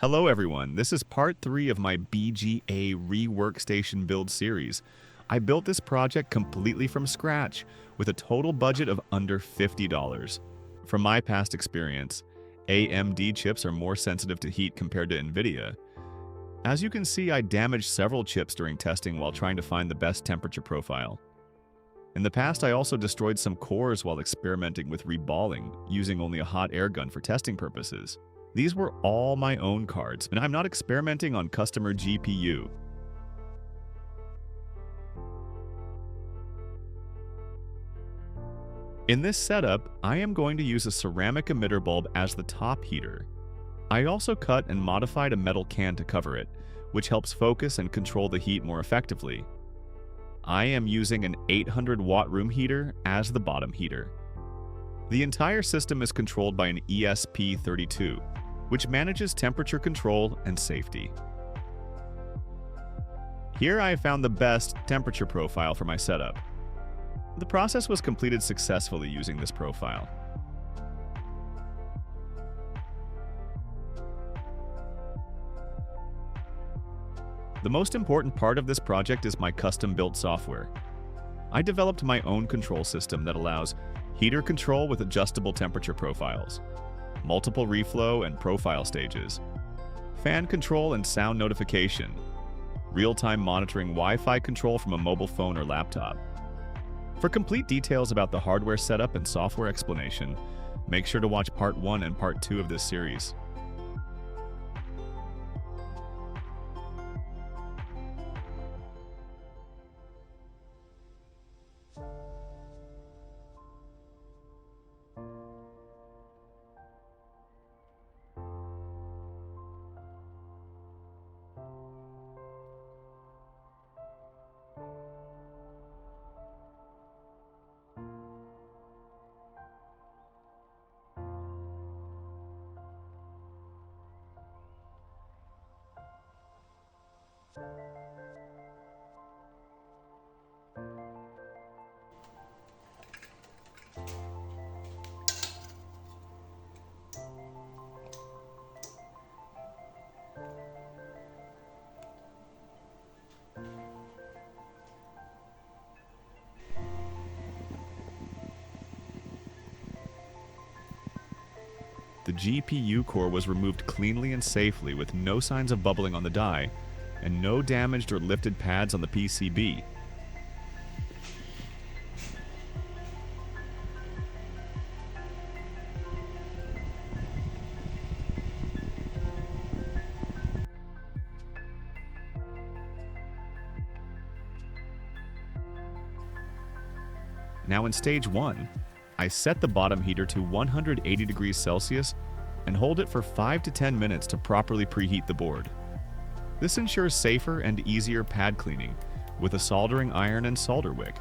Hello everyone, this is part 3 of my BGA Rework station build series. I built this project completely from scratch with a total budget of under $50. From my past experience, AMD chips are more sensitive to heat compared to NVIDIA. As you can see, I damaged several chips during testing while trying to find the best temperature profile. In the past, I also destroyed some cores while experimenting with reballing, using only a hot air gun for testing purposes. These were all my own cards, and I'm not experimenting on customer GPU. In this setup, I am going to use a ceramic emitter bulb as the top heater. I also cut and modified a metal can to cover it, which helps focus and control the heat more effectively. I am using an 800-watt room heater as the bottom heater. The entire system is controlled by an ESP32, which manages temperature control and safety. Here I found the best temperature profile for my setup. The process was completed successfully using this profile. The most important part of this project is my custom-built software. I developed my own control system that allows heater control with adjustable temperature profiles, multiple reflow and profile stages, fan control and sound notification, real-time monitoring Wi-Fi control from a mobile phone or laptop. For complete details about the hardware setup and software explanation, make sure to watch Part 1 and Part 2 of this series. The GPU core was removed cleanly and safely with no signs of bubbling on the die, and no damaged or lifted pads on the PCB. Now in stage 1, I set the bottom heater to 180 degrees Celsius and hold it for 5 to 10 minutes to properly preheat the board. This ensures safer and easier pad cleaning with a soldering iron and solder wick.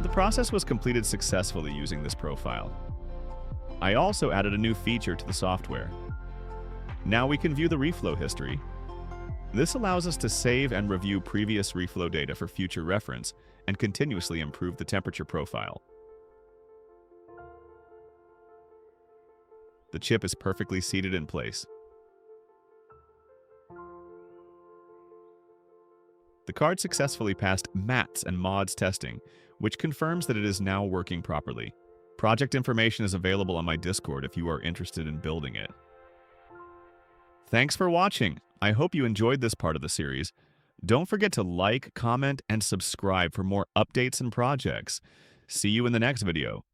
The process was completed successfully using this profile. I also added a new feature to the software. Now we can view the reflow history. This allows us to save and review previous reflow data for future reference and continuously improve the temperature profile. The chip is perfectly seated in place. The card successfully passed MATS and MODS testing, which confirms that it is now working properly. Project information is available on my Discord if you are interested in building it. Thanks for watching. I hope you enjoyed this part of the series. Don't forget to like, comment, and subscribe for more updates and projects. See you in the next video.